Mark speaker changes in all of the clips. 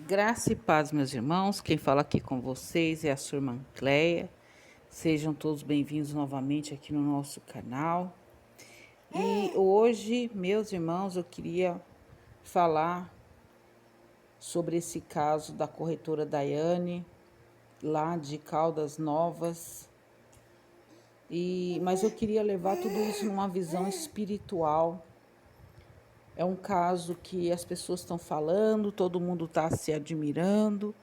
Speaker 1: Graça e paz, meus irmãos. Quem fala aqui com vocês é a sua irmã Cleia. Sejam todos bem-vindos novamente aqui no nosso canal. E hoje, meus irmãos, eu queria falar sobre esse caso da corretora Daiane, lá de Caldas Novas. Mas eu queria levar tudo isso numa visão espiritual. É um caso que as pessoas estão falando, todo mundo está se admirando,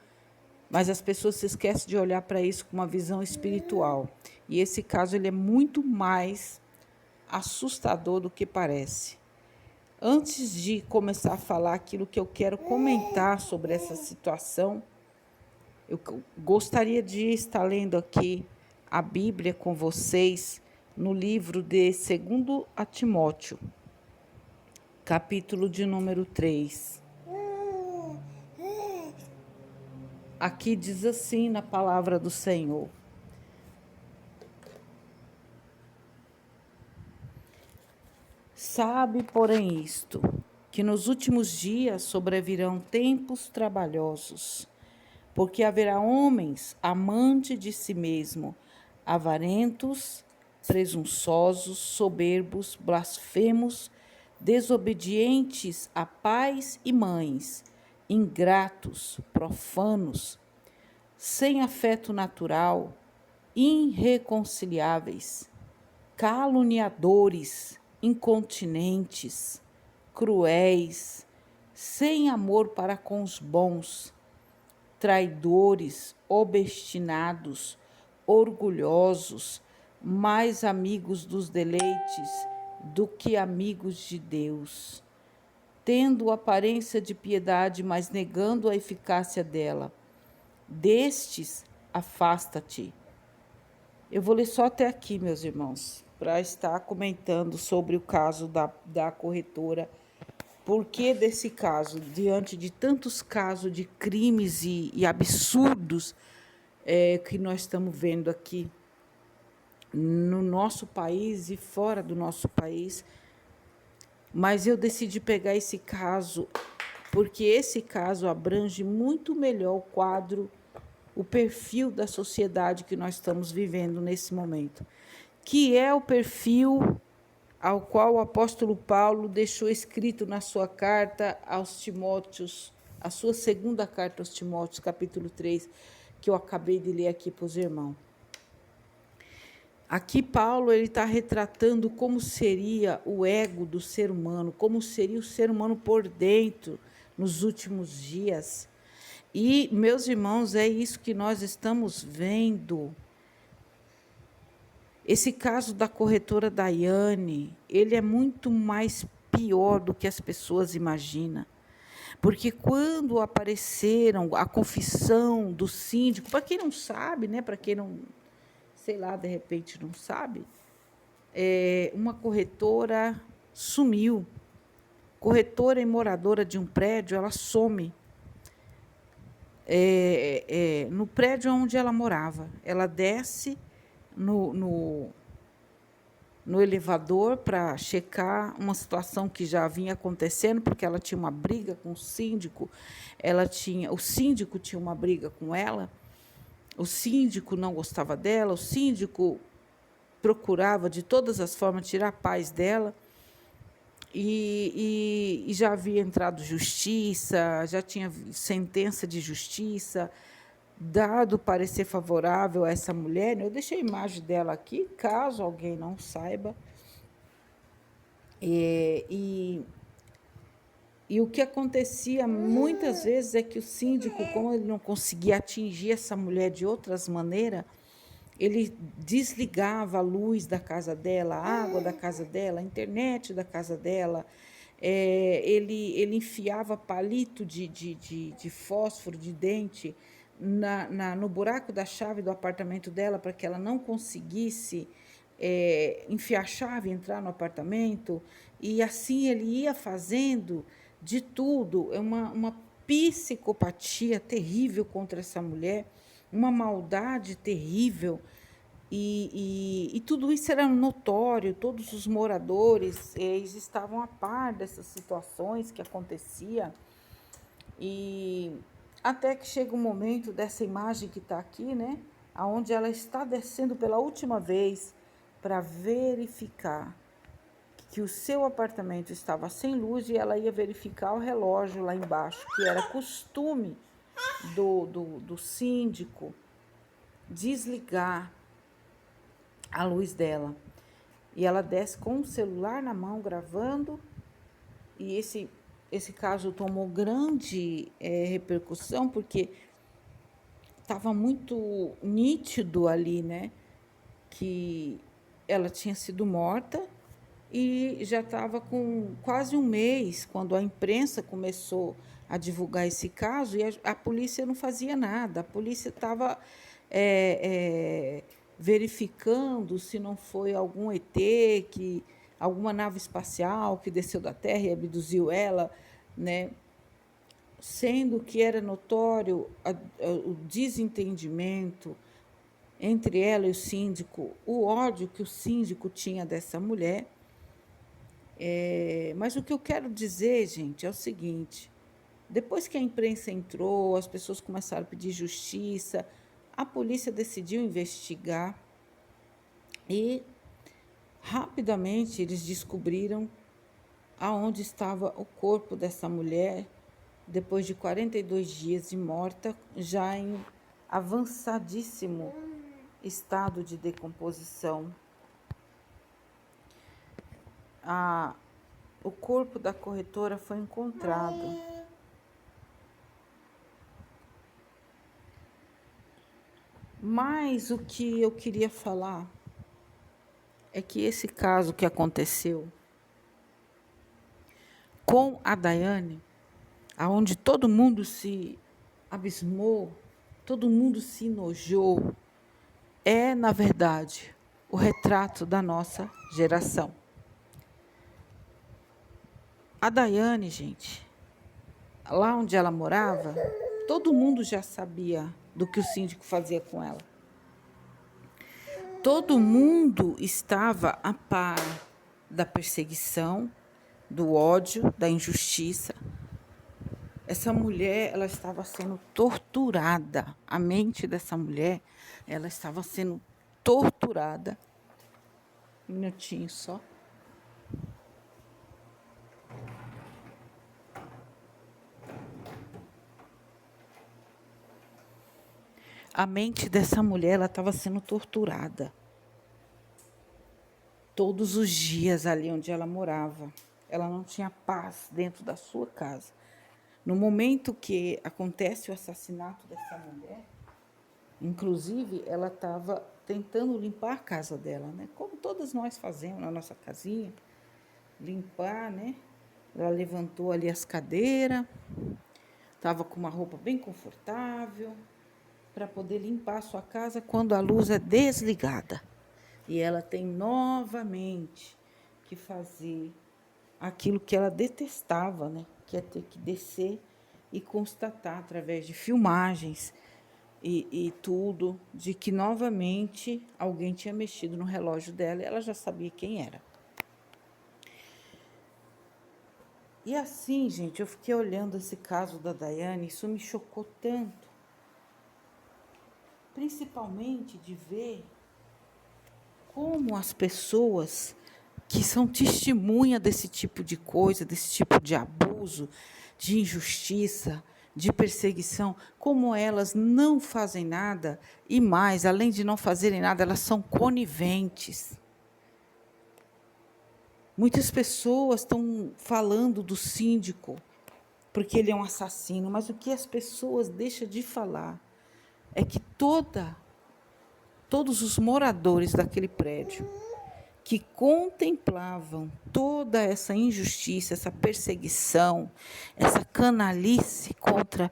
Speaker 1: mas as pessoas se esquecem de olhar para isso com uma visão espiritual. E esse caso ele é muito mais assustador do que parece. Antes de começar a falar aquilo que eu quero comentar sobre essa situação, eu gostaria de estar lendo aqui a Bíblia com vocês no livro de 2 a Timóteo, capítulo de número 3. Aqui diz assim na palavra do Senhor: sabe, porém, isto, que nos últimos dias sobrevirão tempos trabalhosos, porque haverá homens amantes de si mesmo, avarentos, presunçosos, soberbos, blasfemos, desobedientes a pais e mães, ingratos, profanos, sem afeto natural, irreconciliáveis, caluniadores, incontinentes, cruéis, sem amor para com os bons, traidores, obstinados, orgulhosos, mais amigos dos deleites do que amigos de Deus, tendo aparência de piedade, mas negando a eficácia dela. Destes, afasta-te. Eu vou ler só até aqui, meus irmãos, para estar comentando sobre o caso da corretora. Por que desse caso, diante de tantos casos de crimes e absurdos que nós estamos vendo aqui no nosso país e fora do nosso país, mas eu decidi pegar esse caso porque esse caso abrange muito melhor o quadro, o perfil da sociedade que nós estamos vivendo nesse momento, que é o perfil ao qual o apóstolo Paulo deixou escrito na sua carta aos Timóteos, a sua segunda carta aos Timóteos, capítulo 3, que eu acabei de ler aqui para os irmãos. Aqui Paulo está retratando como seria o ego do ser humano, como seria o ser humano por dentro nos últimos dias. E, meus irmãos, é isso que nós estamos vendo. Esse caso da corretora Daiane, ele é muito mais pior do que as pessoas imaginam. Porque quando apareceram a confissão do síndico, para quem não sabe, né, para quem não, sei lá, de repente não sabe, uma corretora sumiu. Corretora e moradora de um prédio, ela some. No prédio onde ela morava. Ela desce no elevador para checar uma situação que já vinha acontecendo, porque ela tinha uma briga com o síndico, o síndico tinha uma briga com ela, o síndico não gostava dela, o síndico procurava de todas as formas tirar a paz dela, e já havia entrado justiça, já tinha sentença de justiça, dado parecer favorável a essa mulher. Eu deixei a imagem dela aqui, caso alguém não saiba. E o que acontecia muitas vezes é que o síndico, como ele não conseguia atingir essa mulher de outras maneiras, ele desligava a luz da casa dela, a água da casa dela, a internet da casa dela. Ele enfiava palito de fósforo, de dente, no buraco da chave do apartamento dela para que ela não conseguisse enfiar a chave e entrar no apartamento. E assim ele ia fazendo de tudo. É uma psicopatia terrível contra essa mulher, uma maldade terrível. E tudo isso era notório, todos os moradores eles estavam a par dessas situações que aconteciam. E Até que chega um momento dessa imagem que está aqui, né? Onde ela está descendo pela última vez para verificar que o seu apartamento estava sem luz e ela ia verificar o relógio lá embaixo, que era costume do síndico desligar a luz dela. E ela desce com o celular na mão gravando, e esse caso tomou grande repercussão, porque estava muito nítido ali, né, que ela tinha sido morta, e já estava com quase um mês quando a imprensa começou a divulgar esse caso, e a polícia não fazia nada. A polícia estava verificando se não foi algum ET, alguma nave espacial que desceu da Terra e abduziu ela, né? Sendo que era notório o desentendimento entre ela e o síndico, o ódio que o síndico tinha dessa mulher. Mas o que eu quero dizer, gente, é o seguinte: depois que a imprensa entrou, as pessoas começaram a pedir justiça, a polícia decidiu investigar e rapidamente eles descobriram aonde estava o corpo dessa mulher, depois de 42 dias de morta, já em avançadíssimo estado de decomposição. O corpo da corretora foi encontrado. Mas o que eu queria falar é que esse caso que aconteceu com a Daiane, aonde todo mundo se abismou, todo mundo se enojou, é, na verdade, o retrato da nossa geração. A Daiane, gente, lá onde ela morava, todo mundo já sabia do que o síndico fazia com ela. Todo mundo estava a par da perseguição, do ódio, da injustiça. Essa mulher, ela estava sendo torturada. A mente dessa mulher, ela estava sendo torturada. Um minutinho só. A mente dessa mulher, ela estava sendo torturada. Todos os dias ali onde ela morava. Ela não tinha paz dentro da sua casa. No momento que acontece o assassinato dessa mulher, inclusive, ela estava tentando limpar a casa dela, né? Como todas nós fazemos na nossa casinha, limpar, né? Ela levantou ali as cadeiras, estava com uma roupa bem confortável, para poder limpar a sua casa quando a luz é desligada. E ela tem novamente que fazer aquilo que ela detestava, né? Que é ter que descer e constatar através de filmagens e tudo, de que novamente alguém tinha mexido no relógio dela e ela já sabia quem era. E assim, gente, eu fiquei olhando esse caso da Daiane, isso me chocou tanto, principalmente de ver como as pessoas que são testemunha desse tipo de coisa, desse tipo de abuso, de injustiça, de perseguição, como elas não fazem nada e mais, além de não fazerem nada, elas são coniventes. Muitas pessoas estão falando do síndico porque ele é um assassino, mas o que as pessoas deixam de falar é que todos os moradores daquele prédio que contemplavam toda essa injustiça, essa perseguição, essa canalice contra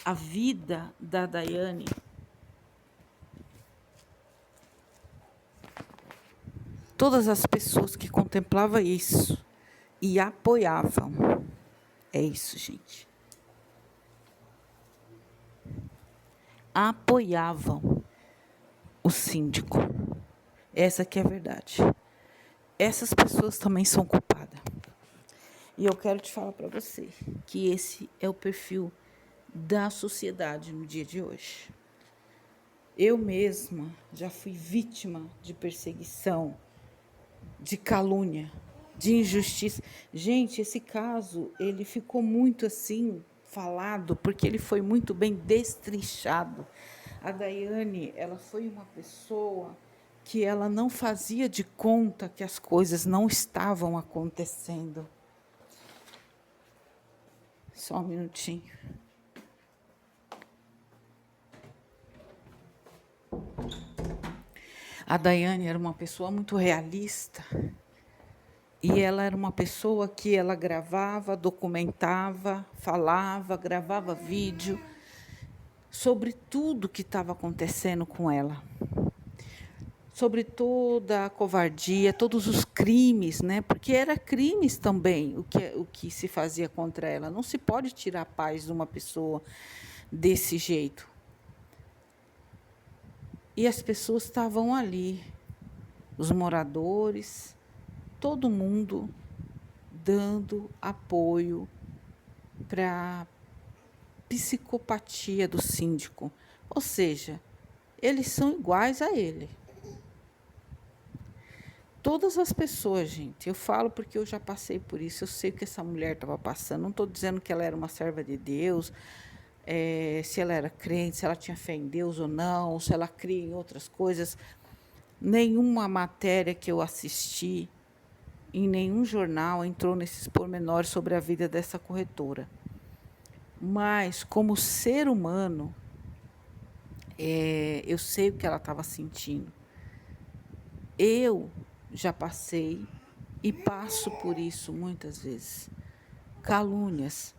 Speaker 1: a vida da Daiane, todas as pessoas que contemplavam isso e apoiavam. É isso, gente. Apoiavam o síndico. Essa que é a verdade. Essas pessoas também são culpadas. E eu quero te falar para você que esse é o perfil da sociedade no dia de hoje. Eu mesma já fui vítima de perseguição, de calúnia, de injustiça. Gente, esse caso, ele ficou muito assim falado, porque ele foi muito bem destrinchado. A Daiane, ela foi uma pessoa que ela não fazia de conta que as coisas não estavam acontecendo. Só um minutinho. A Daiane era uma pessoa muito realista. E ela era uma pessoa que ela gravava, documentava, falava, gravava vídeo sobre tudo que estava acontecendo com ela. Sobre toda a covardia, todos os crimes, né? Porque era crimes também o que se fazia contra ela. Não se pode tirar a paz de uma pessoa desse jeito. E as pessoas estavam ali, os moradores, todo mundo dando apoio para a psicopatia do síndico. Ou seja, eles são iguais a ele. Todas as pessoas, gente, eu falo porque eu já passei por isso, eu sei o que essa mulher estava passando. Não estou dizendo que ela era uma serva de Deus, se ela era crente, se ela tinha fé em Deus ou não, se ela cria em outras coisas. Nenhuma matéria que eu assisti, em nenhum jornal, entrou nesses pormenores sobre a vida dessa corretora. Mas, como ser humano, eu sei o que ela estava sentindo. Eu já passei e passo por isso muitas vezes. Calúnias,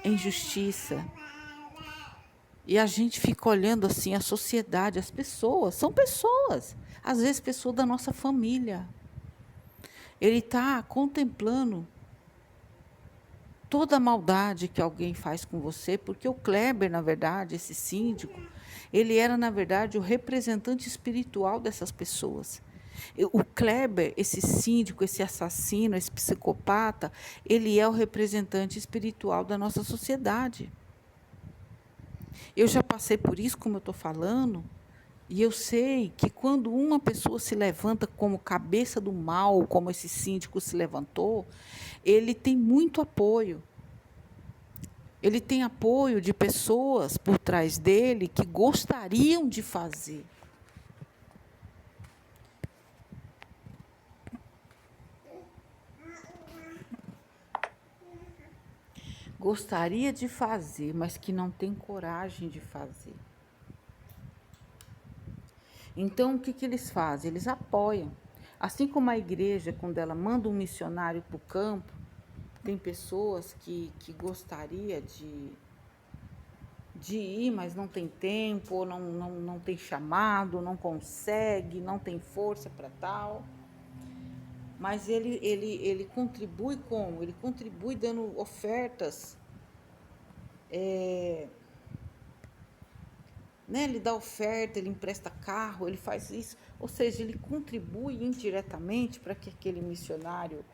Speaker 1: injustiça. E a gente fica olhando assim a sociedade, as pessoas, são pessoas. Às vezes pessoas da nossa família. Ele está contemplando toda a maldade que alguém faz com você, porque o Kleber, na verdade, esse síndico, ele era, na verdade, o representante espiritual dessas pessoas. O Kleber, esse síndico, esse assassino, esse psicopata, ele é o representante espiritual da nossa sociedade. Eu já passei por isso, como eu estou falando, e eu sei que quando uma pessoa se levanta como cabeça do mal, como esse síndico se levantou, ele tem muito apoio. Ele tem apoio de pessoas por trás dele que gostariam de fazer. Gostaria de fazer, mas que não tem coragem de fazer. Então, o que eles fazem? Eles apoiam. Assim como a igreja, quando ela manda um missionário para o campo, tem pessoas que gostaria de ir, mas não tem tempo, ou não tem chamado, não consegue, não tem força para tal. Mas ele contribui como? Ele contribui dando ofertas, né? Ele dá oferta, ele empresta carro, ele faz isso. Ou seja, ele contribui indiretamente para que aquele missionário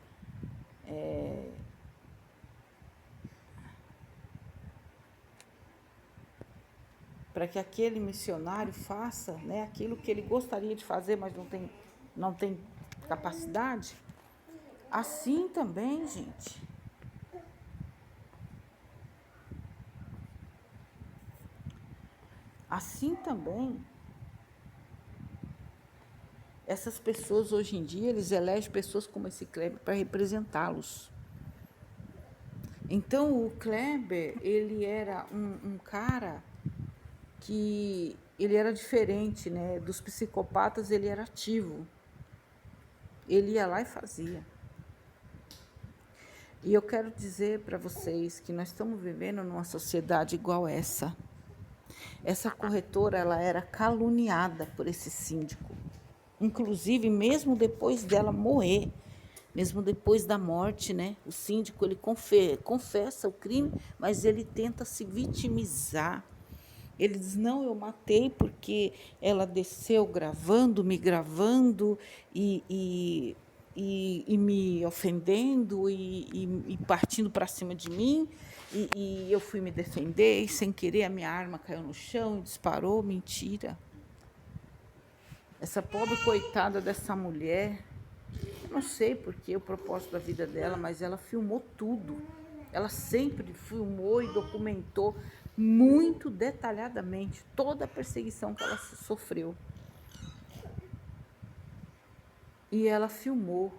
Speaker 1: faça, né, aquilo que ele gostaria de fazer, mas não tem capacidade. Assim também, gente. Assim também, essas pessoas hoje em dia, eles elegem pessoas como esse Kleber para representá-los. Então, o Kleber, ele era um cara que ele era diferente, né? Dos psicopatas, ele era ativo. Ele ia lá e fazia. E eu quero dizer para vocês que nós estamos vivendo numa sociedade igual essa. Essa corretora, ela era caluniada por esse síndico. Inclusive, mesmo depois dela morrer, mesmo depois da morte, né? O síndico, ele confessa o crime, mas ele tenta se vitimizar. Ele diz, não, eu matei porque ela desceu me gravando e me ofendendo e partindo para cima de mim. e eu fui me defender e sem querer a minha arma caiu no chão e disparou. Mentira. Essa pobre coitada dessa mulher, eu não sei porque o propósito da vida dela, mas ela filmou tudo. Ela sempre filmou e documentou muito detalhadamente toda a perseguição que ela sofreu. E ela filmou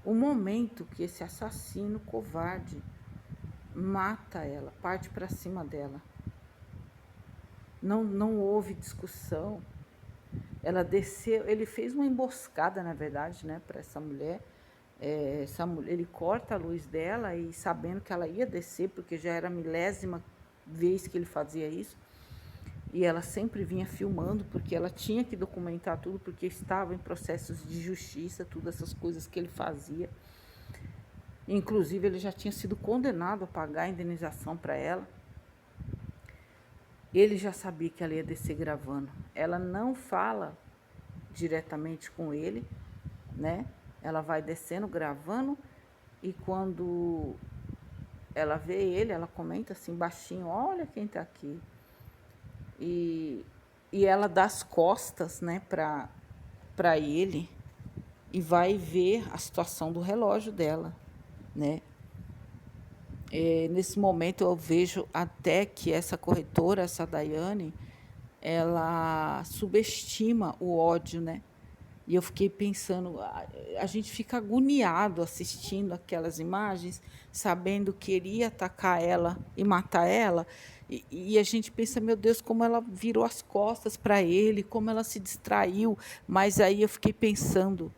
Speaker 1: o momento que esse assassino covarde mata ela, parte para cima dela. Não houve discussão. Ela desceu, ele fez uma emboscada, na verdade, né, para essa mulher. Ele corta a luz dela e sabendo que ela ia descer, porque já era a milésima vez que ele fazia isso, e ela sempre vinha filmando, porque ela tinha que documentar tudo, porque estava em processos de justiça, todas essas coisas que ele fazia. Inclusive, ele já tinha sido condenado a pagar a indenização para ela. Ele já sabia que ela ia descer gravando. Ela não fala diretamente com ele, né? Ela vai descendo, gravando, e quando ela vê ele, ela comenta assim baixinho: olha quem tá aqui. E ela dá as costas, né, para ele, e vai ver a situação do relógio dela, né? Nesse momento eu vejo até que essa corretora, essa Daiane, ela subestima o ódio, né? E eu fiquei pensando, a gente fica agoniado assistindo aquelas imagens, sabendo que iria atacar ela e matar ela, e a gente pensa, meu Deus, como ela virou as costas para ele, como ela se distraiu. Mas aí eu fiquei pensando,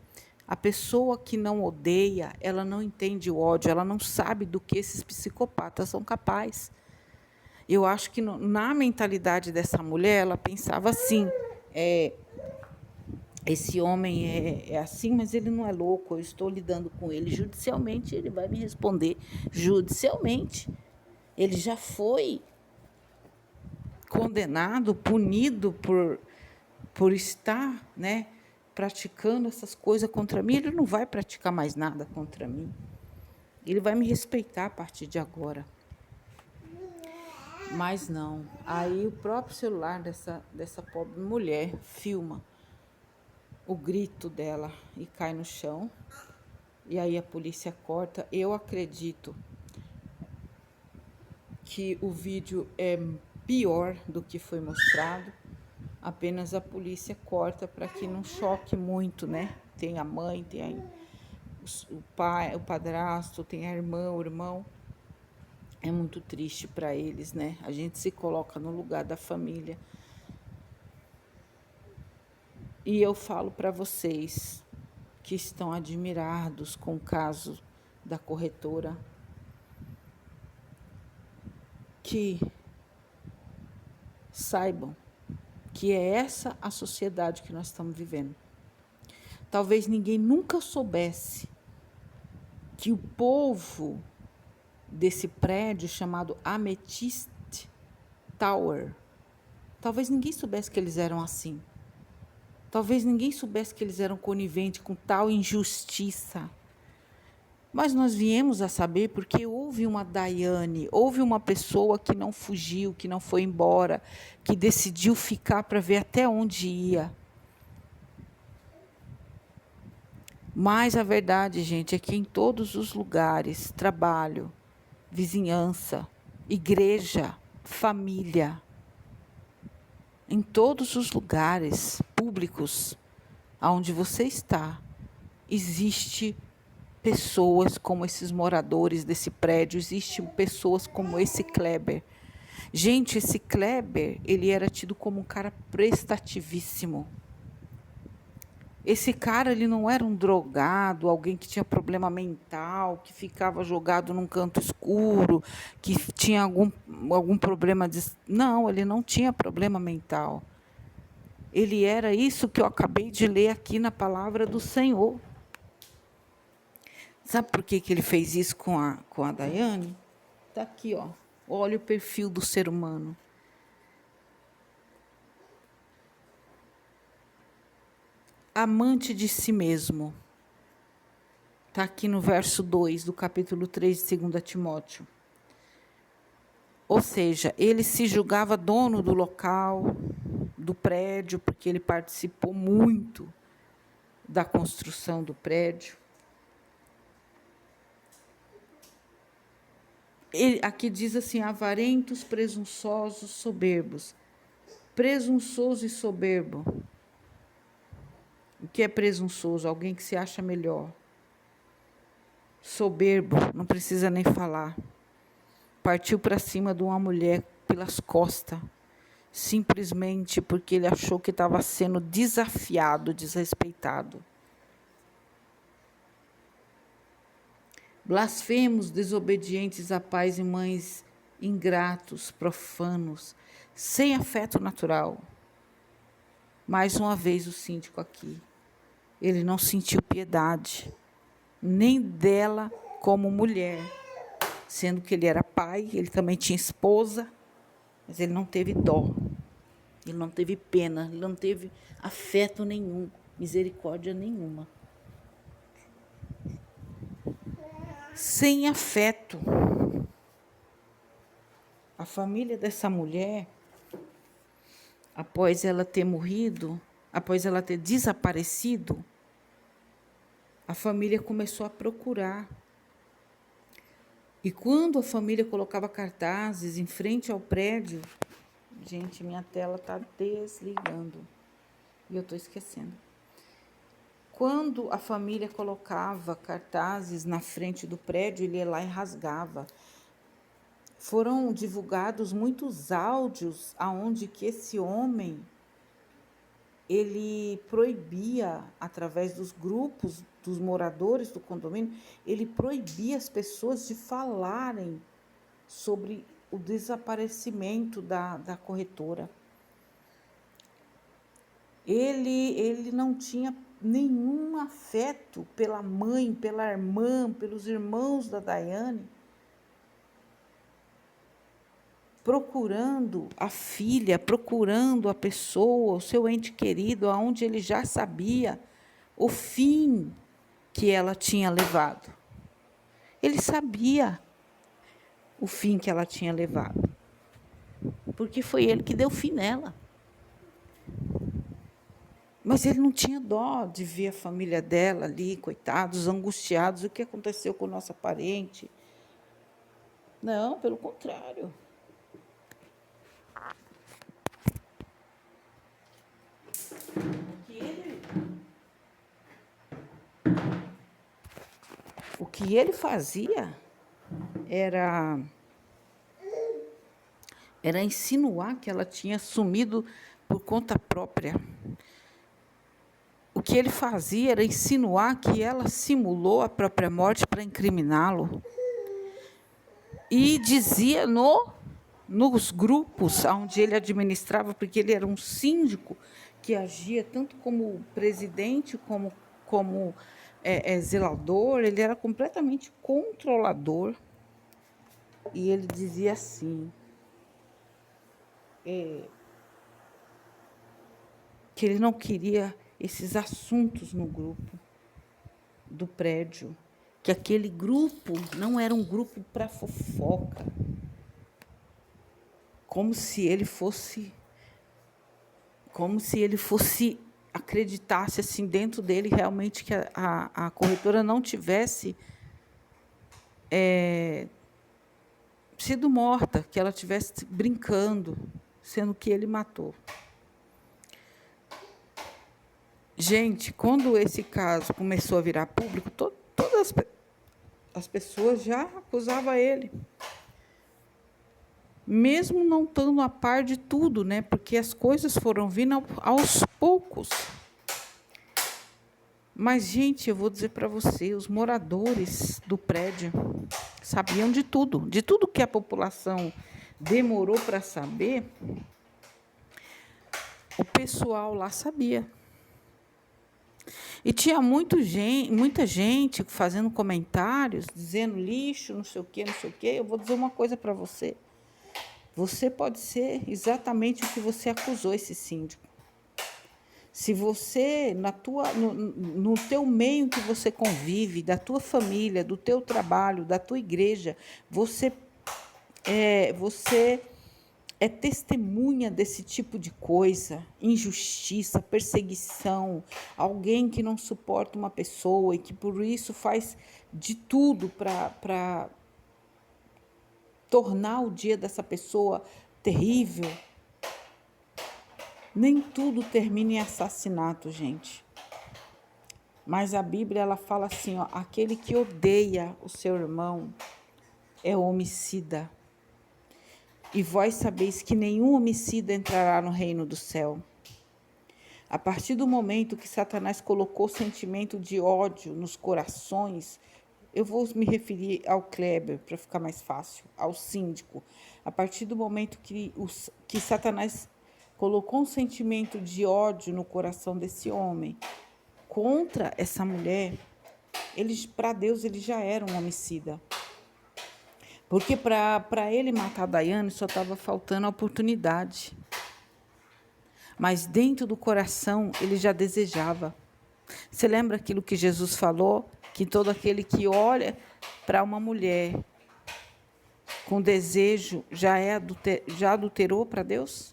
Speaker 1: a pessoa que não odeia, ela não entende o ódio, ela não sabe do que esses psicopatas são capazes. Eu acho que na mentalidade dessa mulher, ela pensava assim, esse homem é assim, mas ele não é louco, eu estou lidando com ele judicialmente, ele vai me responder judicialmente. Ele já foi condenado, punido por estar, né, praticando essas coisas contra mim. Ele não vai praticar mais nada contra mim. Ele vai me respeitar a partir de agora. Mas não. Aí o próprio celular dessa pobre mulher filma o grito dela e cai no chão. E aí a polícia corta. Eu acredito que o vídeo é pior do que foi mostrado. Apenas a polícia corta para que não choque muito, né? Tem a mãe, tem o pai, o padrasto, tem a irmã, o irmão. É muito triste para eles, né? A gente se coloca no lugar da família. E eu falo para vocês que estão admirados com o caso da corretora, que saibam que é essa a sociedade que nós estamos vivendo. Talvez ninguém nunca soubesse que o povo desse prédio chamado Amethyst Tower, talvez ninguém soubesse que eles eram assim. Talvez ninguém soubesse que eles eram coniventes com tal injustiça. Mas nós viemos a saber porque houve uma Daiane, houve uma pessoa que não fugiu, que não foi embora, que decidiu ficar para ver até onde ia. Mas a verdade, gente, é que em todos os lugares, trabalho, vizinhança, igreja, família, em todos os lugares públicos onde você está, existe pessoas como esses moradores desse prédio, existem pessoas como esse Kleber. Gente, esse Kleber, ele era tido como um cara prestativíssimo. Esse cara, ele não era um drogado, alguém que tinha problema mental, que ficava jogado num canto escuro, que tinha algum problema de... Não, ele não tinha problema mental. Ele era isso que eu acabei de ler aqui na palavra do Senhor. Sabe por que ele fez isso com a Daiane? Está aqui, ó. Olha o perfil do ser humano. Amante de si mesmo. Está aqui no verso 2 do capítulo 3 de 2 Timóteo. Ou seja, ele se julgava dono do local, do prédio, porque ele participou muito da construção do prédio. Aqui diz assim: avarentos, presunçosos, soberbos. Presunçoso e soberbo. O que é presunçoso? Alguém que se acha melhor. Soberbo, não precisa nem falar. Partiu para cima de uma mulher pelas costas, simplesmente porque ele achou que estava sendo desafiado, desrespeitado. Blasfemos, desobedientes a pais e mães, ingratos, profanos, sem afeto natural. Mais uma vez o síndico aqui. Ele não sentiu piedade, nem dela como mulher, sendo que ele era pai, ele também tinha esposa, mas ele não teve dó, ele não teve pena, ele não teve afeto nenhum, misericórdia nenhuma. Sem afeto. A família dessa mulher, após ela ter morrido, após ela ter desaparecido, a família começou a procurar. E quando a família colocava cartazes em frente ao prédio, gente, minha tela está desligando e eu estou esquecendo. Quando a família colocava cartazes na frente do prédio, ele ia lá e rasgava. Foram divulgados muitos áudios aonde que esse homem, ele proibia, através dos grupos dos moradores do condomínio, ele proibia as pessoas de falarem sobre o desaparecimento da corretora. Ele não tinha nenhum afeto pela mãe, pela irmã, pelos irmãos da Daiane, procurando a filha, procurando a pessoa, o seu ente querido, aonde ele já sabia o fim que ela tinha levado. Ele sabia o fim que ela tinha levado, porque foi ele que deu fim nela. Mas ele não tinha dó de ver a família dela ali, coitados, angustiados, o que aconteceu com nossa parente. Não, pelo contrário. O que ele fazia era insinuar que ela tinha sumido por conta própria. O que ele fazia era insinuar que ela simulou a própria morte para incriminá-lo. E dizia nos grupos onde ele administrava, porque ele era um síndico que agia tanto como presidente, como zelador, ele era completamente controlador. E ele dizia assim, que ele não queria esses assuntos no grupo do prédio, que aquele grupo não era um grupo para fofoca, como se ele fosse acreditasse assim dentro dele realmente que a corretora não tivesse sido morta, que ela estivesse brincando, sendo que ele matou. Gente, quando esse caso começou a virar público, todas as pessoas já acusavam ele. Mesmo não estando a par de tudo, né? Porque as coisas foram vindo aos poucos. Mas, gente, eu vou dizer para você, os moradores do prédio sabiam de tudo que a população demorou para saber, o pessoal lá sabia. E tinha muita gente fazendo comentários, dizendo lixo, não sei o quê, não sei o quê. Eu vou dizer uma coisa para você. Você pode ser exatamente o que você acusou esse síndico. Se você, no teu meio que você convive, da tua família, do teu trabalho, da tua igreja, você você é testemunha desse tipo de coisa, injustiça, perseguição, alguém que não suporta uma pessoa e que por isso faz de tudo para tornar o dia dessa pessoa terrível. Nem tudo termina em assassinato, gente. Mas a Bíblia ela fala assim, ó, aquele que odeia o seu irmão é homicida. E vós sabeis que nenhum homicida entrará no reino do céu. A partir do momento que Satanás colocou sentimento de ódio nos corações, eu vou me referir ao Kleber para ficar mais fácil, ao síndico. A partir do momento que Satanás colocou um sentimento de ódio no coração desse homem contra essa mulher, para Deus ele já era um homicida. Porque para ele matar a Daiane só estava faltando a oportunidade. Mas dentro do coração ele já desejava. Você lembra aquilo que Jesus falou? Que todo aquele que olha para uma mulher com desejo já adulterou para Deus?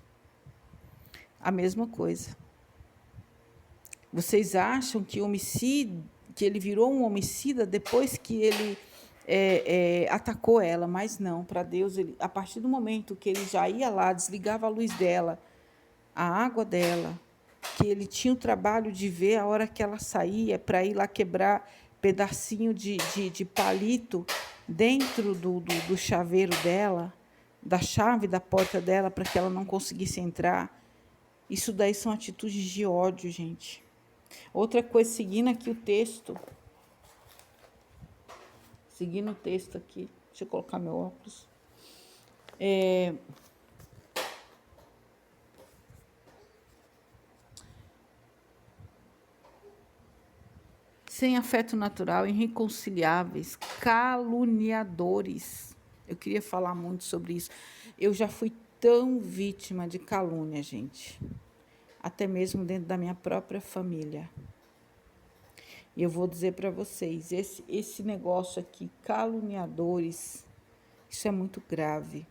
Speaker 1: A mesma coisa. Vocês acham que ele virou um homicida depois que ele atacou ela? Mas não, para Deus, a partir do momento que ele já ia lá, desligava a luz dela, a água dela, que ele tinha o trabalho de ver a hora que ela saía para ir lá quebrar pedacinho de palito dentro do chaveiro dela, da chave da porta dela, para que ela não conseguisse entrar. Isso daí são atitudes de ódio, gente. Outra coisa, seguindo aqui o texto. Seguindo o texto aqui. Deixa eu colocar meu óculos. Sem afeto natural, irreconciliáveis, caluniadores. Eu queria falar muito sobre isso. Eu já fui tão vítima de calúnia, gente. Até mesmo dentro da minha própria família. E eu vou dizer para vocês, esse negócio aqui, caluniadores, isso é muito grave.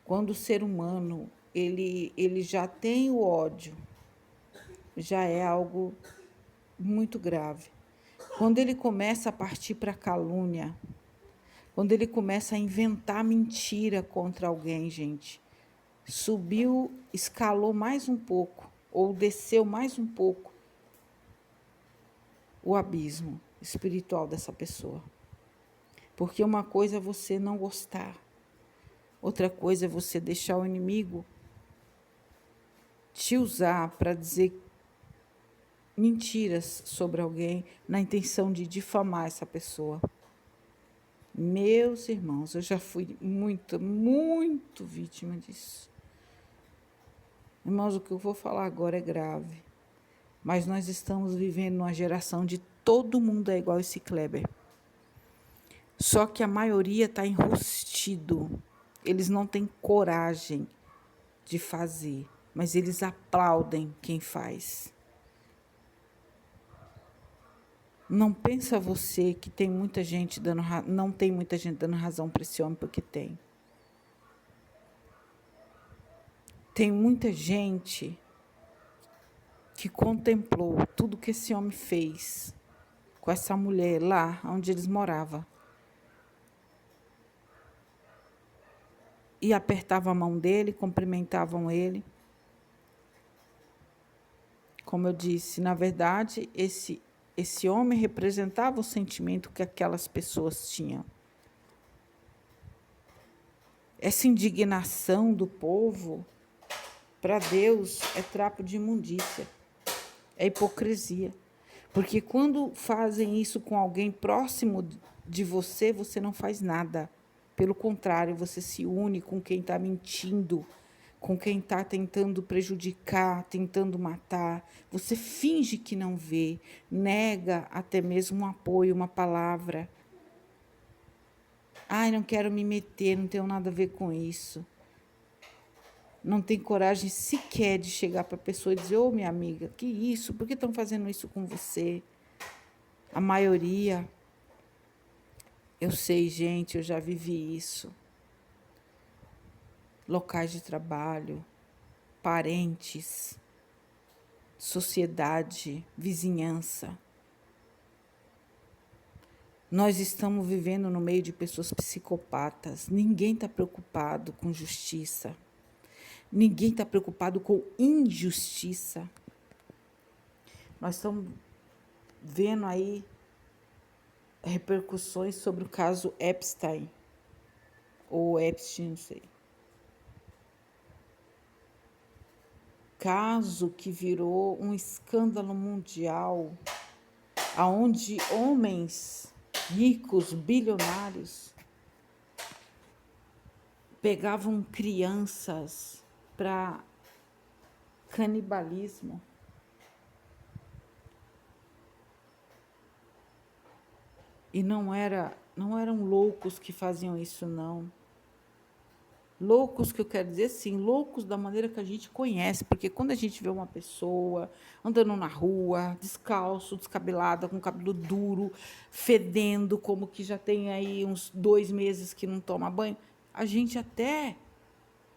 Speaker 1: Quando o ser humano, ele já tem o ódio, já é algo muito grave. Quando ele começa a partir para a calúnia, quando ele começa a inventar mentira contra alguém, gente, subiu, escalou mais um pouco, ou desceu mais um pouco, o abismo espiritual dessa pessoa. Porque uma coisa é você não gostar, outra coisa é você deixar o inimigo te usar para dizer mentiras sobre alguém na intenção de difamar essa pessoa. Meus irmãos, eu já fui muito vítima disso. Irmãos, o que eu vou falar agora é grave. Mas nós estamos vivendo numa geração de todo mundo é igual esse Kleber. Só que a maioria está enrustido. Eles não têm coragem de fazer, mas eles aplaudem quem faz. Não pensa você que tem muita gente não tem muita gente dando razão para esse homem, porque tem. Tem muita gente que contemplou tudo que esse homem fez com essa mulher lá onde eles moravam. E apertavam a mão dele, cumprimentavam ele. Como eu disse, na verdade, esse homem representava o sentimento que aquelas pessoas tinham. Essa indignação do povo, para Deus, é trapo de imundícia. É hipocrisia. Porque quando fazem isso com alguém próximo de você, você não faz nada. Pelo contrário, você se une com quem está mentindo, com quem está tentando prejudicar, tentando matar. Você finge que não vê, nega até mesmo um apoio, uma palavra. Ai, não quero me meter, não tenho nada a ver com isso. Não tem coragem sequer de chegar para a pessoa e dizer: ô, minha amiga, que isso? Por que estão fazendo isso com você? A maioria, eu sei, gente, eu já vivi isso. locais de trabalho, parentes, sociedade, vizinhança. Nós estamos vivendo no meio de pessoas psicopatas. Ninguém está preocupado com justiça. Ninguém está preocupado com injustiça. Nós estamos vendo aí repercussões sobre o caso Epstein, ou Epstein, não sei. Caso que virou um escândalo mundial, aonde homens ricos, bilionários, pegavam crianças para canibalismo. E não eram loucos que faziam isso, não. Loucos que eu quero dizer, sim, loucos da maneira que a gente conhece, porque quando a gente vê uma pessoa andando na rua, descalço, descabelada, com cabelo duro, fedendo, como que já tem aí uns 2 meses que não toma banho, a gente até,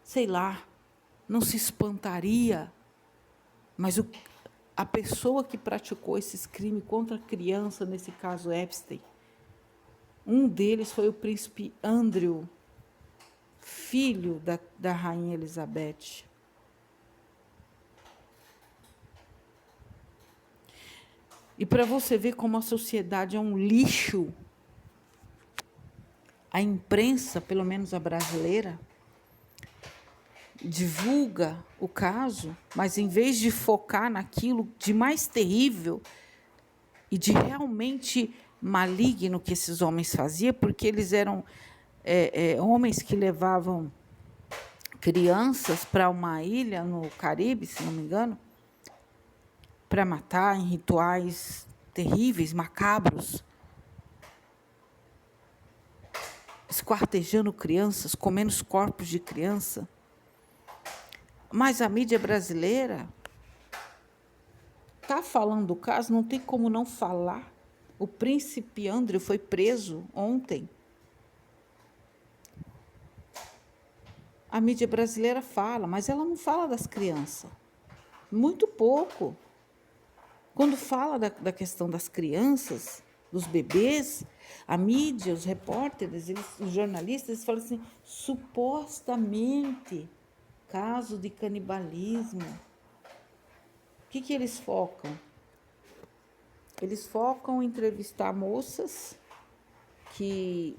Speaker 1: sei lá, não se espantaria, mas a pessoa que praticou esses crimes contra a criança, nesse caso Epstein, um deles foi o príncipe Andrew, filho da rainha Elizabeth. E para você ver como a sociedade é um lixo, a imprensa, pelo menos a brasileira, divulga o caso, mas em vez de focar naquilo de mais terrível e de realmente maligno que esses homens faziam, porque eles eram homens que levavam crianças para uma ilha no Caribe, se não me engano, para matar em rituais terríveis, macabros, esquartejando crianças, comendo os corpos de criança. Mas a mídia brasileira está falando do caso, não tem como não falar. O príncipe Andrew foi preso ontem. A mídia brasileira fala, mas ela não fala das crianças. Muito pouco. Quando fala da questão das crianças, dos bebês, a mídia, os repórteres, os jornalistas, eles falam assim, supostamente, caso de canibalismo. O que eles focam? Eles focam em entrevistar moças que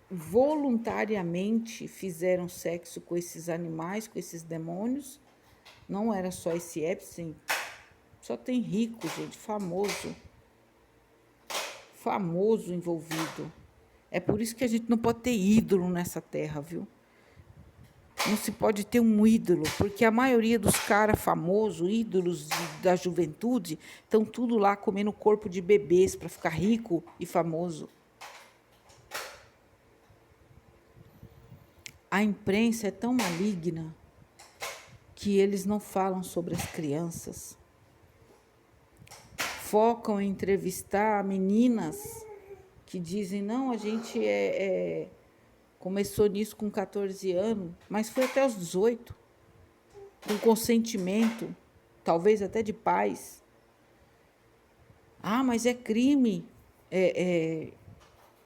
Speaker 1: voluntariamente fizeram sexo com esses animais, com esses demônios. Não era só esse Epstein, só tem rico, gente, famoso envolvido. É por isso que a gente não pode ter ídolo nessa terra, viu? Não se pode ter um ídolo, porque a maioria dos caras famosos, ídolos da juventude, estão tudo lá comendo corpo de bebês para ficar rico e famoso. A imprensa é tão maligna que eles não falam sobre as crianças. Focam em entrevistar meninas que dizem, não, a gente começou nisso com 14 anos, mas foi até os 18, com consentimento, talvez até de pais. Ah, mas é crime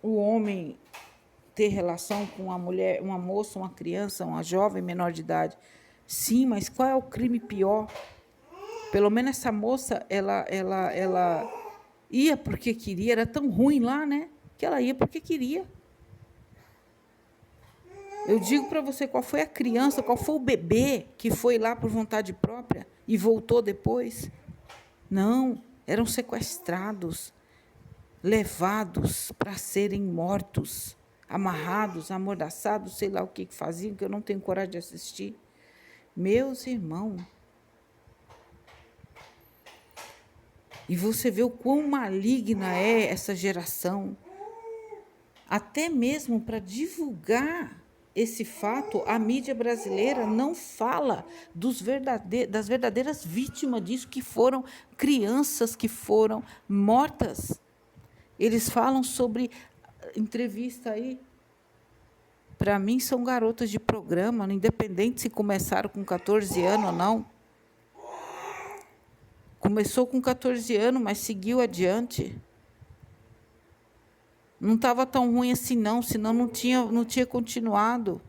Speaker 1: o homem ter relação com uma mulher, uma moça, uma criança, uma jovem menor de idade. Sim, mas qual é o crime pior? Pelo menos essa moça, ela ia porque queria, era tão ruim lá, né? Que ela ia porque queria. Eu digo para você, qual foi a criança, qual foi o bebê que foi lá por vontade própria e voltou depois? Não, eram sequestrados, levados para serem mortos, amarrados, amordaçados, sei lá o que faziam, que eu não tenho coragem de assistir. Meus irmãos, e você vê o quão maligna é essa geração. Até mesmo para divulgar esse fato, a mídia brasileira não fala das verdadeiras vítimas disso, que foram crianças que foram mortas. Eles falam sobre entrevista aí Para mim, são garotas de programa, independente se começaram com 14 anos ou não. Começou com 14 anos, mas seguiu adiante. Não estava tão ruim assim, não, senão não tinha continuado.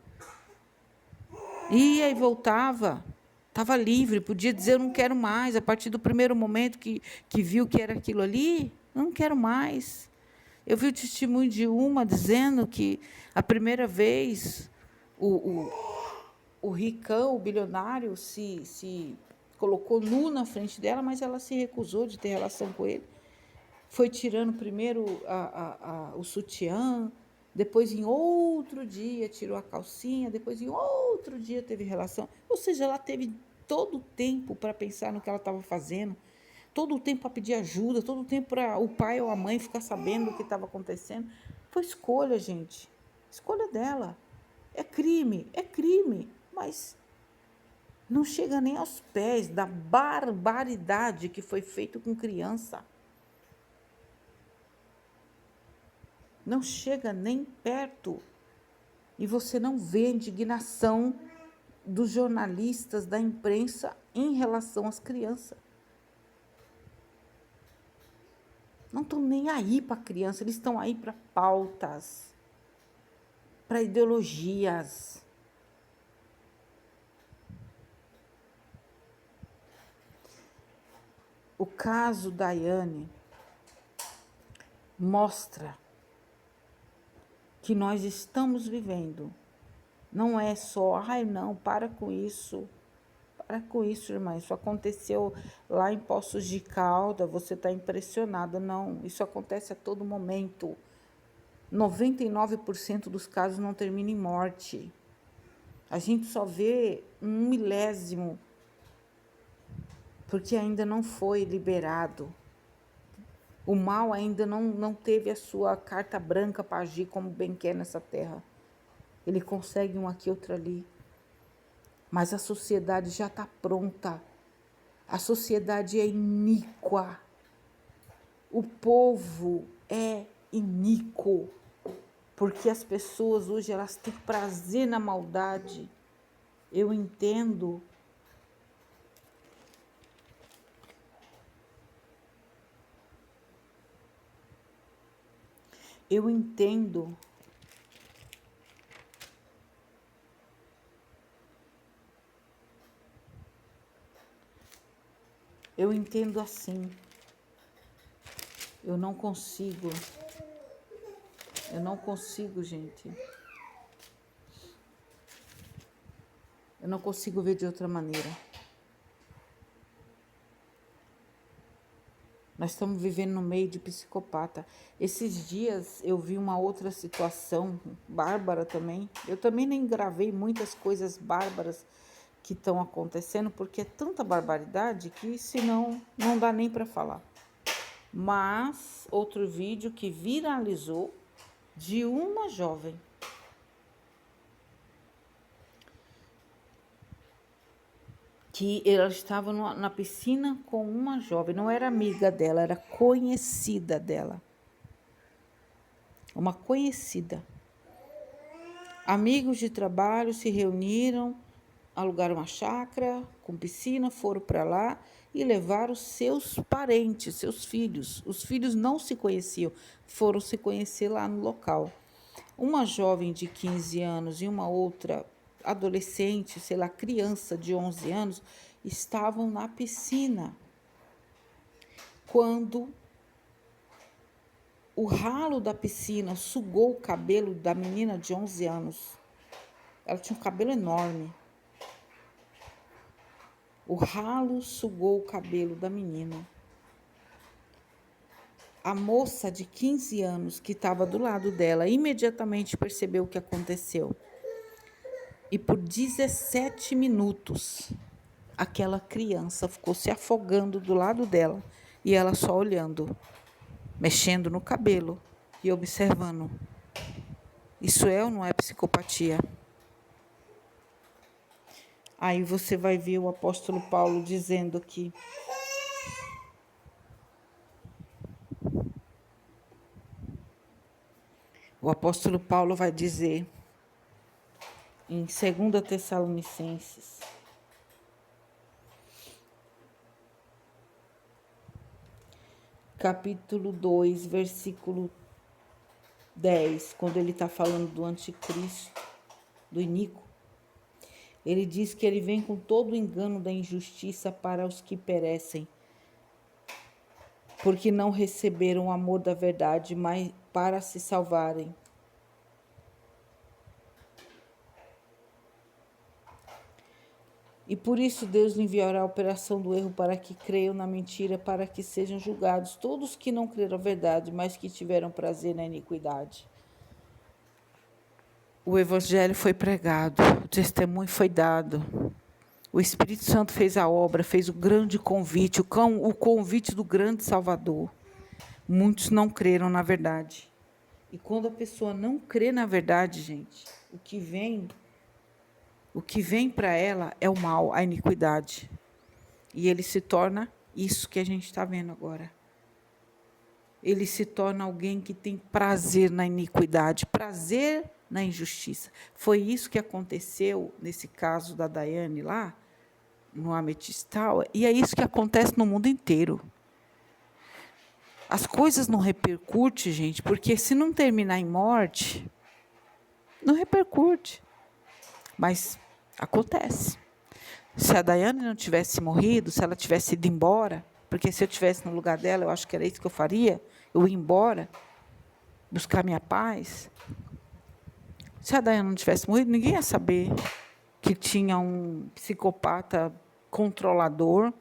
Speaker 1: Ia e voltava. Estava livre, podia dizer: eu não quero mais. A partir do primeiro momento que viu que era aquilo ali, eu não quero mais. Eu vi o testemunho de uma dizendo que a primeira vez o ricão, o bilionário, se colocou nu na frente dela, mas ela se recusou de ter relação com ele. Foi tirando primeiro o sutiã, depois em outro dia tirou a calcinha, depois em outro dia teve relação. Ou seja, ela teve todo o tempo para pensar no que ela estava fazendo, todo o tempo para pedir ajuda, todo o tempo para o pai ou a mãe ficar sabendo o que estava acontecendo. Foi escolha, gente. Escolha dela. É crime, mas não chega nem aos pés da barbaridade que foi feito com criança. Não chega nem perto. E você não vê a indignação dos jornalistas, da imprensa em relação às crianças. Não estão nem aí para a criança, eles estão aí para pautas, para ideologias. O caso Daiane mostra que nós estamos vivendo. Não é só, ai não, para com isso, irmã, isso aconteceu lá em Poços de Caldas, você está impressionada. Não, isso acontece a todo momento. 99% dos casos não terminam em morte. A gente só vê 1/1000, porque ainda não foi liberado. O mal ainda não teve a sua carta branca para agir como bem quer nessa terra. Ele consegue um aqui, outro ali. Mas a sociedade já está pronta. A sociedade é iníqua. O povo é iníquo. Porque as pessoas hoje elas têm prazer na maldade. Eu entendo. Eu entendo. Eu entendo assim. Eu não consigo, gente. Eu não consigo ver de outra maneira. Nós estamos vivendo no meio de psicopata. Esses dias eu vi uma outra situação bárbara também. Eu também nem gravei muitas coisas bárbaras que estão acontecendo, porque é tanta barbaridade que senão não dá nem para falar. Mas outro vídeo que viralizou de uma jovem que ela estava na piscina com uma jovem, não era amiga dela, era conhecida dela. Uma conhecida. Amigos de trabalho se reuniram, alugaram uma chácara com piscina, foram para lá e levaram seus parentes, seus filhos. Os filhos não se conheciam, foram se conhecer lá no local. Uma jovem de 15 anos e uma outra adolescente, sei lá, criança de 11 anos, estavam na piscina quando o ralo da piscina sugou o cabelo da menina de 11 anos. Ela tinha um cabelo enorme. O ralo sugou o cabelo da menina. A moça de 15 anos que estava do lado dela imediatamente percebeu o que aconteceu. E por 17 minutos, aquela criança ficou se afogando do lado dela e ela só olhando, mexendo no cabelo e observando. Isso é ou não é psicopatia? Aí você vai ver o apóstolo Paulo dizendo que o apóstolo Paulo vai dizer em 2 Tessalonicenses, capítulo 2, versículo 10, quando ele está falando do anticristo, do iníquo, ele diz que ele vem com todo o engano da injustiça para os que perecem, porque não receberam o amor da verdade, mas para se salvarem. E por isso Deus enviará a operação do erro para que creiam na mentira, para que sejam julgados todos que não creram a verdade, mas que tiveram prazer na iniquidade. O evangelho foi pregado, o testemunho foi dado. O Espírito Santo fez a obra, fez o grande convite, o convite do grande Salvador. Muitos não creram na verdade. E quando a pessoa não crê na verdade, gente, o que vem para ela é o mal, a iniquidade. E ele se torna isso que a gente está vendo agora. Ele se torna alguém que tem prazer na iniquidade, prazer na injustiça. Foi isso que aconteceu nesse caso da Daiane lá, no Ametistal, e é isso que acontece no mundo inteiro. As coisas não repercutem, gente, porque se não terminar em morte, não repercute. Mas acontece. Se a Daiane não tivesse morrido, se ela tivesse ido embora, porque se eu estivesse no lugar dela, eu acho que era isso que eu faria, eu ia embora, buscar minha paz. Se a Daiane não tivesse morrido, ninguém ia saber que tinha um psicopata controlador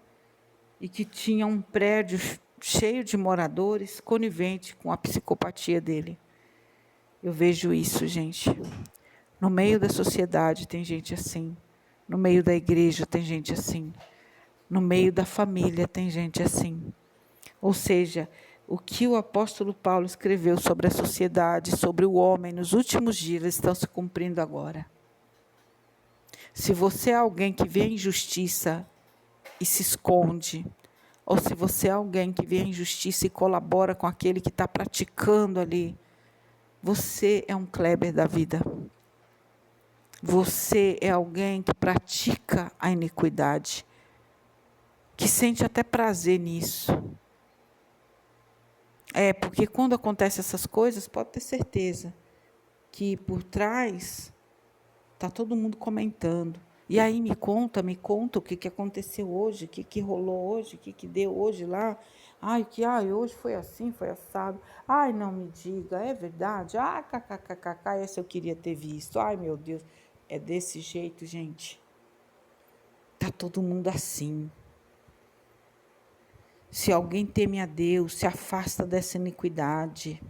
Speaker 1: e que tinha um prédio cheio de moradores conivente com a psicopatia dele. Eu vejo isso, gente. No meio da sociedade tem gente assim. No meio da igreja tem gente assim. No meio da família tem gente assim. Ou seja, o que o apóstolo Paulo escreveu sobre a sociedade, sobre o homem nos últimos dias, estão se cumprindo agora. Se você é alguém que vê a injustiça e se esconde, ou se você é alguém que vê a injustiça e colabora com aquele que está praticando ali, você é um Kleber da vida. Você é alguém que pratica a iniquidade, que sente até prazer nisso. Porque quando acontecem essas coisas, pode ter certeza que por trás está todo mundo comentando. E aí me conta o que aconteceu hoje, o que rolou hoje, o que deu hoje lá. Hoje foi assim, foi assado. Ai, não me diga, é verdade? Kkkk, essa eu queria ter visto. Ai, meu Deus, é desse jeito, gente. Está todo mundo assim. Se alguém teme a Deus, se afasta dessa iniquidade.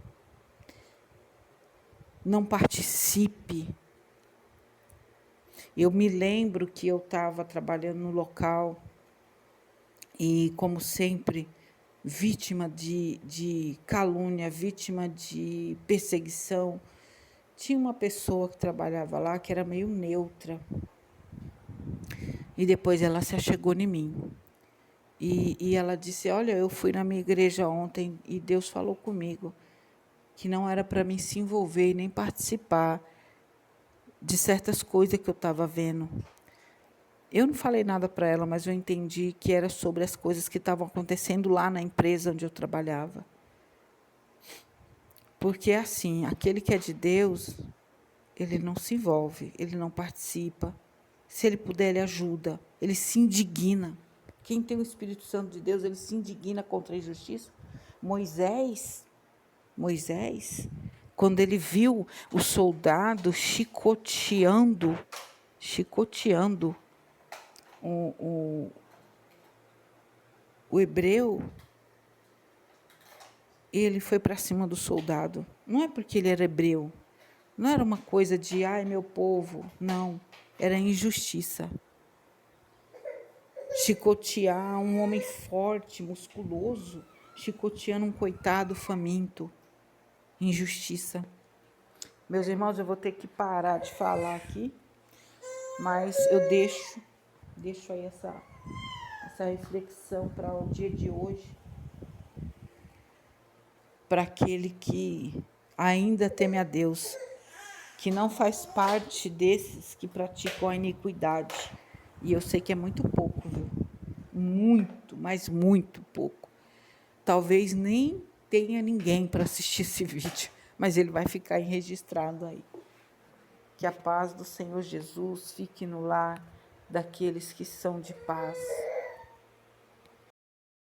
Speaker 1: Não participe. Eu me lembro que eu estava trabalhando no local e, como sempre, vítima de calúnia, vítima de perseguição. Tinha uma pessoa que trabalhava lá que era meio neutra. E depois ela se achegou em mim. E ela disse, olha, eu fui na minha igreja ontem e Deus falou comigo que não era para mim se envolver e nem participar de certas coisas que eu estava vendo. Eu não falei nada para ela, mas eu entendi que era sobre as coisas que estavam acontecendo lá na empresa onde eu trabalhava. Porque é assim, aquele que é de Deus, ele não se envolve, ele não participa. Se ele puder, ele ajuda, ele se indigna. Quem tem o Espírito Santo de Deus, ele se indigna contra a injustiça. Moisés, quando ele viu o soldado chicoteando o hebreu, ele foi para cima do soldado. Não é porque ele era hebreu, não era uma coisa de, ai, meu povo, não, era injustiça. Chicotear um homem forte, musculoso, chicoteando um coitado faminto. Injustiça. Meus irmãos, eu vou ter que parar de falar aqui, mas eu deixo aí essa reflexão para o dia de hoje, para aquele que ainda teme a Deus, que não faz parte desses que praticam a iniquidade. E eu sei que é muito pouco, viu? Muito, mas muito pouco. Talvez nem tenha ninguém para assistir esse vídeo, mas ele vai ficar registrado aí. Que a paz do Senhor Jesus fique no lar daqueles que são de paz.